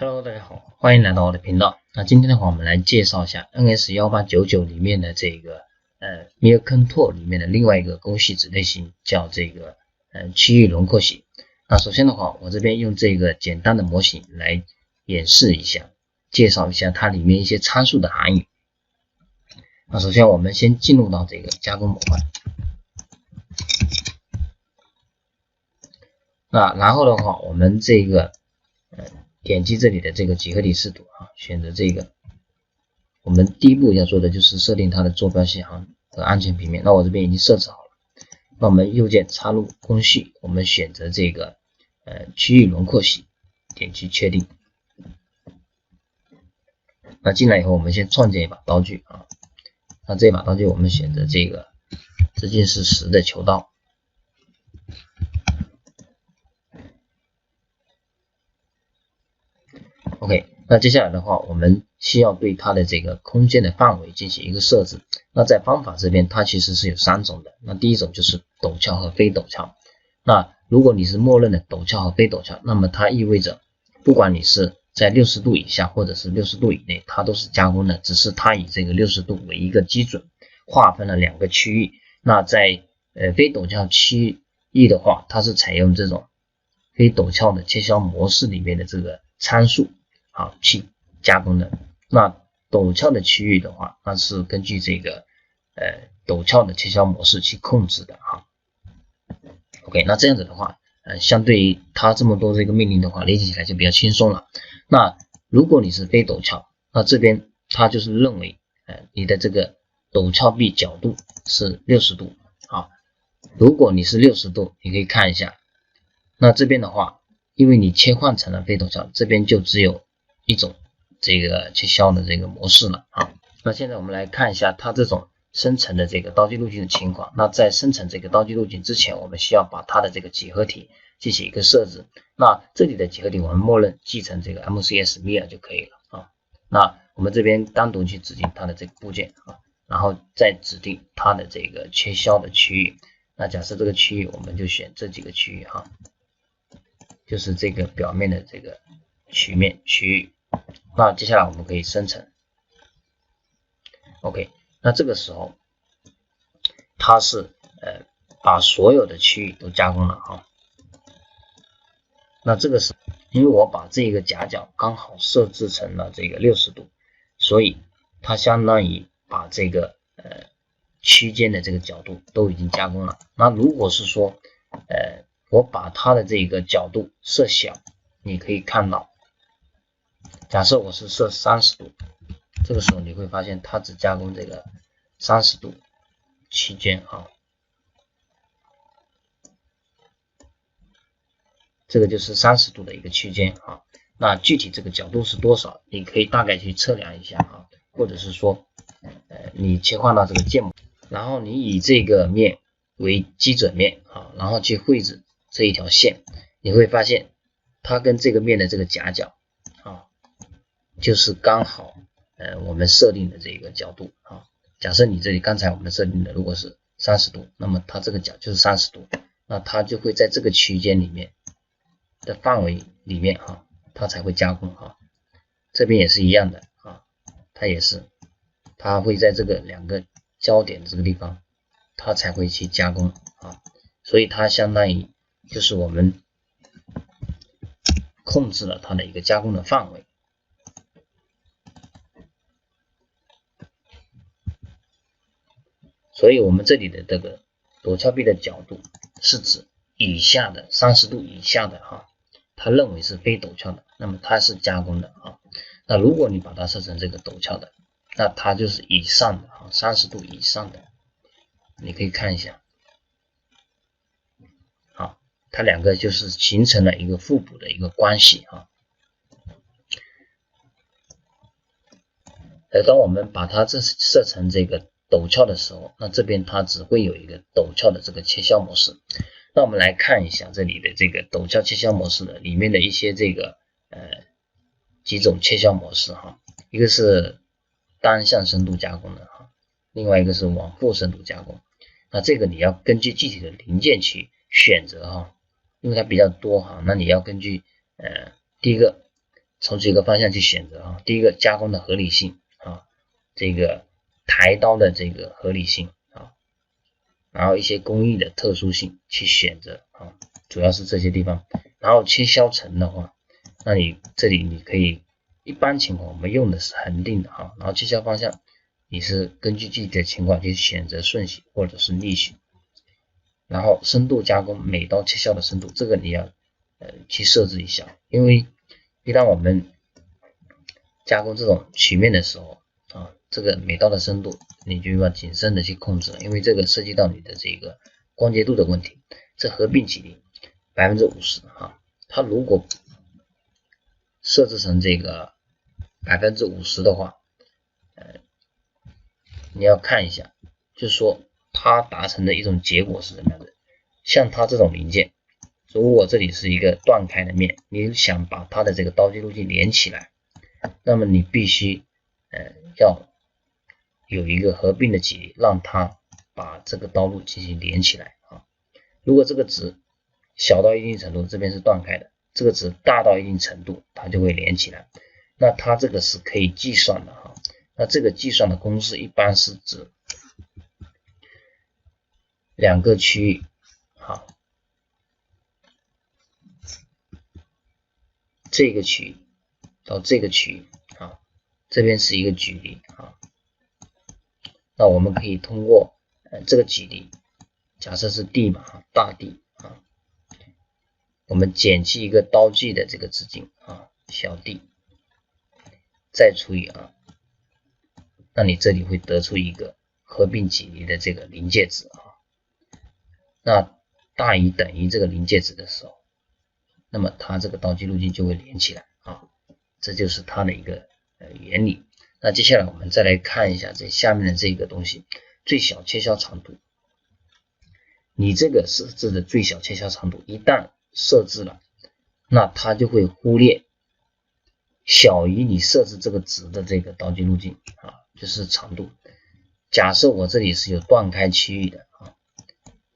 Hello， 大家好，欢迎来到我的频道。那今天的话，我们来介绍一下 NS1899 里面的这个Mircontour 里面的另外一个工系子类型，叫这个区域轮廓系。那首先的话，我这边用这个简单的模型来演示一下，介绍一下它里面一些参数的含义。那首先我们先进入到这个加工模块。那然后的话，我们这个点击这里的这个几何体视图选择这个。我们第一步要做的就是设定它的坐标系和安全平面。那我这边已经设置好了。那我们右键插入工序，我们选择这个区域轮廓系，点击确定。那进来以后，我们先创建一把刀具那这把刀具我们选择这个直径是10的球刀。OK， 那接下来的话，我们需要对它的这个空间的范围进行一个设置。那在方法这边，它其实是有3种的。那第一种就是陡峭和非陡峭。那如果你是默认的陡峭和非陡峭，那么它意味着不管你是在60度以下或者是60度以内，它都是加工的，只是它以这个60度为一个基准，划分了2个区域。那在非陡峭区域的话，它是采用这种非陡峭的切削模式里面的这个参数去加工的。那陡峭的区域的话，那是根据这个陡峭的切削模式去控制的OK， 那这样子的话相对于它这么多这个命令的话，理解起来就比较轻松了。那如果你是非陡峭，那这边它就是认为你的这个陡峭壁角度是60度如果你是60度，你可以看一下，那这边的话，因为你切换成了非陡峭，这边就只有一种这个切削的这个模式了那现在我们来看一下它这种生成的这个刀具路径的情况。那在生成这个刀具路径之前，我们需要把它的这个几何体进行一个设置。那这里的几何体我们默认继承这个 MCS Mir 就可以了那我们这边单独去指定它的这个部件然后再指定它的这个切削的区域。那假设这个区域我们就选这几个区域就是这个表面的这个曲面区域。那接下来我们可以生成 OK， 那这个时候它是把所有的区域都加工了那这个是因为我把这个夹角刚好设置成了这个60度，所以它相当于把这个区间的这个角度都已经加工了。那如果是说我把它的这个角度设小，你可以看到，假设我是设30度，这个时候你会发现它只加工这个30度区间这个就是30度的一个区间那具体这个角度是多少，你可以大概去测量一下或者是说你切换到这个建模，然后你以这个面为基准面然后去绘制这一条线，你会发现它跟这个面的这个夹角就是刚好我们设定的这个角度假设你这里刚才我们设定的如果是30度，那么它这个角就是30度，那它就会在这个区间里面的范围里面它才会加工这边也是一样的它也是，它会在这个2个焦点这个地方，它才会去加工所以它相当于就是我们控制了它的一个加工的范围。所以我们这里的这个陡峭壁的角度是指以下的30度以下的它认为是非陡峭的，那么它是加工的那如果你把它设成这个陡峭的，那它就是以上的30度以上的，你可以看一下它2个就是形成了一个互补的一个关系当我们把它这设成这个陡峭的时候，那这边它只会有一个陡峭的这个切削模式。那我们来看一下这里的这个陡峭切削模式的里面的一些这个几种切削模式一个是单向深度加工的另外一个是往复深度加工。那这个你要根据具体的零件去选择因为它比较多那你要根据第一个从几个方向去选择啊。第一个，加工的合理性啊，这个抬刀的这个合理性啊，然后一些工艺的特殊性去选择啊，主要是这些地方。然后切削层的话，那你这里你可以，一般情况我们用的是恒定的哈，然后切削方向你是根据具体的情况去选择顺序或者是逆序。然后深度加工，每刀切削的深度，这个你要去设置一下，因为一旦我们加工这种曲面的时候啊，这个每刀的深度你就要谨慎的去控制了，因为这个涉及到你的这个光洁度的问题。这合并比例50%哈，它如果设置成这个50%的话，你要看一下，就是说它达成的一种结果是什么样的。像它这种零件，如果这里是一个断开的面，你想把它的这个刀具路径连起来，那么你必须要有一个合并的比例，让它把这个刀路进行连起来啊。如果这个值小到一定程度，这边是断开的，这个值大到一定程度，它就会连起来。那它这个是可以计算的哈。那这个计算的公式一般是指两个区域，好，这个区域到这个区域，好，这边是一个距离啊。那我们可以通过这个距离，假设是 D 嘛，大 D 啊，我们减去一个刀具的这个直径啊，小 d， 再除以啊，那你这里会得出一个合并比例的这个临界值啊。那大于等于这个临界值的时候，那么它这个刀具路径就会连起来啊，这就是它的一个原理。那接下来我们再来看一下这下面的这个东西，最小切削长度。你这个设置的最小切削长度一旦设置了，那它就会忽略小于你设置这个值的这个刀具路径啊，就是长度。假设我这里是有断开区域的啊，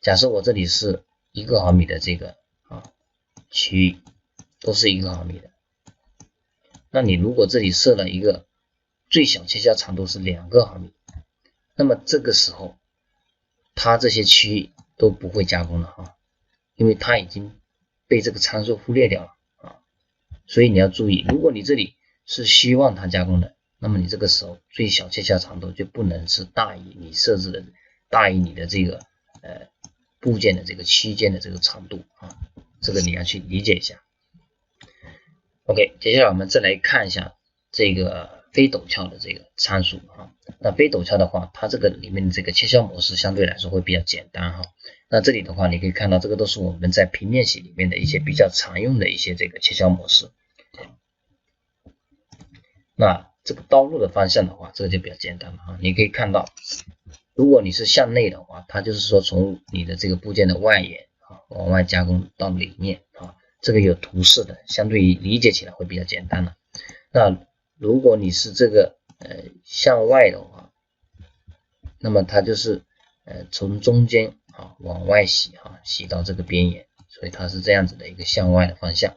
假设我这里是1毫米的这个区域，都是1毫米的，那你如果这里设了一个最小切削长度是2毫米，那么这个时候它这些区域都不会加工了哈，因为它已经被这个参数忽略掉了啊。所以你要注意，如果你这里是希望它加工的，那么你这个时候最小切削长度就不能是大于你设置的，大于你的这个部件的这个区间的这个长度啊，这个你要去理解一下。OK， 接下来我们再来看一下这个非陡峭的这个参数啊。那非陡峭的话，它这个里面的这个切削模式相对来说会比较简单哈。那这里的话，你可以看到这个都是我们在平面系里面的一些比较常用的一些这个切削模式。那这个刀路的方向的话，这个就比较简单了啊。你可以看到，如果你是向内的话，它就是说从你的这个部件的外沿啊往外加工到里面啊，这个有图示的，相对于理解起来会比较简单了。那如果你是这个向外的话，那么它就是从中间啊往外洗啊，洗到这个边沿，所以它是这样子的一个向外的方向。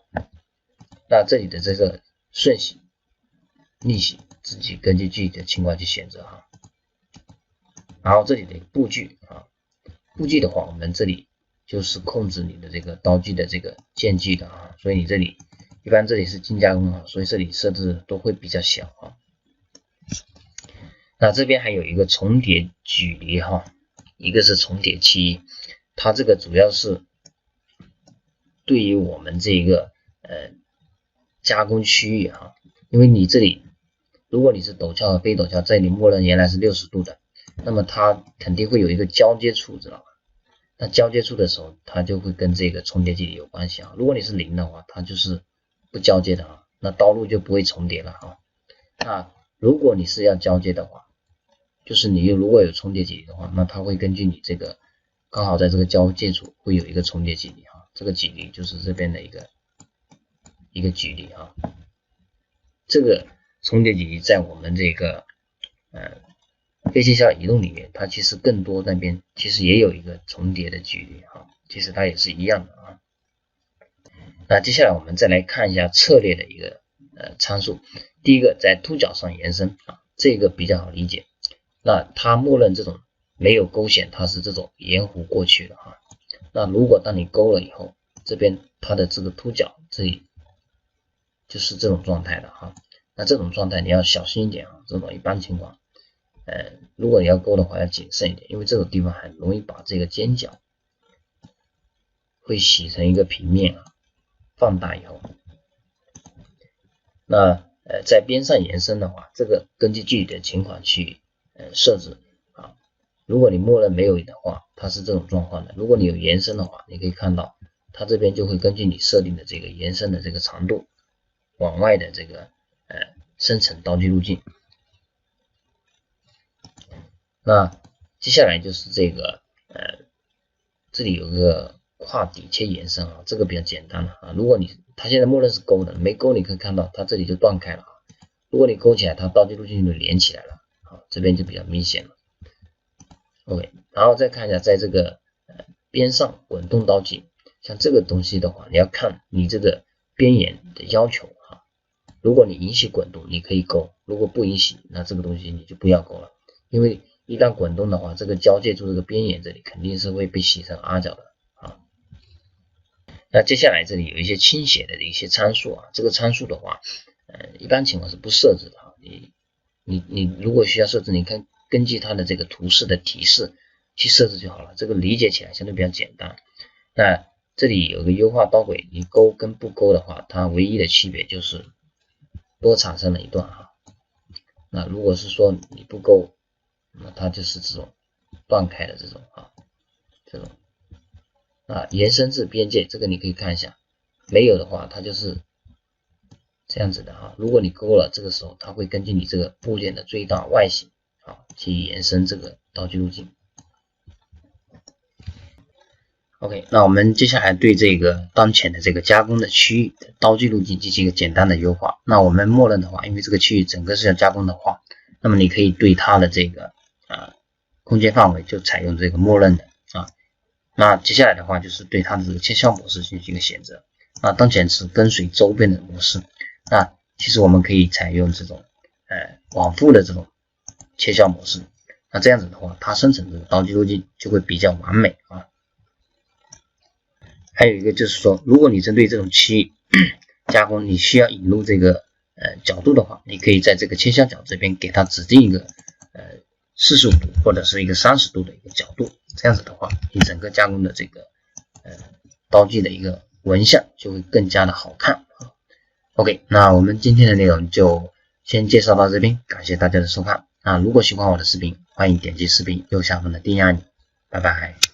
那这里的这个顺洗、逆洗自己根据具体的情况去选择哈。然后这里的布具啊，布具的话，我们这里就是控制你的这个刀具的这个间距的啊，所以你这里一般这里是精加工啊，所以这里设置都会比较小啊。那这边还有一个重叠距离哈，一个是重叠期，它这个主要是对于我们这个加工区域哈，因为你这里如果你是陡峭和非陡峭，这里默认原来是60度的，那么它肯定会有一个交接处，知道吧？那交接处的时候，它就会跟这个重叠距离有关系啊。如果你是0的话，它就是不交接的啊，那刀路就不会重叠了啊。那如果你是要交接的话，就是你如果有重叠距离的话，那它会根据你这个刚好在这个交界处会有一个重叠距离啊，这个距离就是这边的一个距离啊。这个重叠距离在我们这个非切削移动里面，它其实更多那边其实也有一个重叠的距离啊，其实它也是一样的啊。那接下来我们再来看一下策略的一个参数。第一个在凸角上延伸啊，这个比较好理解。那它默认这种没有勾选，它是这种沿弧过去的哈。那如果当你勾了以后，这边它的这个凸角这里就是这种状态的哈。那这种状态你要小心一点啊，这种一般情况，如果你要勾的话要谨慎一点，因为这种地方很容易把这个尖角会洗成一个平面啊，放大以后，那在边上延伸的话，这个根据具体的情况去设置啊。如果你默认没有的话，它是这种状况的；如果你有延伸的话，你可以看到它这边就会根据你设定的这个延伸的这个长度，往外的这个生成刀具路径。那接下来就是这个这里有个跨底切延伸啊，这个比较简单了啊。如果它现在默认是勾的，没勾你可以看到它这里就断开了啊。如果你勾起来，它刀具路径就连起来了啊，这边就比较明显了。OK， 然后再看一下，在这个边上滚动刀具，像这个东西的话，你要看你这个边沿的要求啊。如果你允许滚动，你可以勾；如果不允许，那这个东西你就不要勾了，因为一旦滚动的话，这个交界处这个边沿这里肯定是会被洗成 R 角的啊。那接下来这里有一些倾斜的一些参数啊，这个参数的话，一般情况是不设置的啊。你如果需要设置，你看根据它的这个图示的提示去设置就好了，这个理解起来相对比较简单。那这里有个优化刀轨，你勾跟不勾的话，它唯一的区别就是多产生了一段哈。那如果是说你不勾，那它就是这种断开的这种啊，这种延伸至边界，这个你可以看一下，没有的话它就是这样子的哈。如果你勾了，这个时候它会根据你这个部件的最大外形啊去延伸这个刀具路径。OK， 那我们接下来对这个当前的这个加工的区域的刀具路径进行一个简单的优化。那我们默认的话，因为这个区域整个是要加工的话，那么你可以对它的这个空间范围就采用这个默认的啊。那接下来的话就是对它的这个切削模式进行一个选择。那当前是跟随周边的模式。那其实我们可以采用这种往复的这种切削模式。那这样子的话，它生成这个刀具路径就会比较完美啊。还有一个就是说，如果你针对这种区域加工，你需要引入这个角度的话，你可以在这个切削角这边给它指定一个45度或者是一个30度的一个角度，这样子的话，你整个加工的这个刀具的一个纹相就会更加的好看啊。OK， 那我们今天的内容就先介绍到这边，感谢大家的收看。如果喜欢我的视频，欢迎点击视频右下方的订阅按钮，拜拜。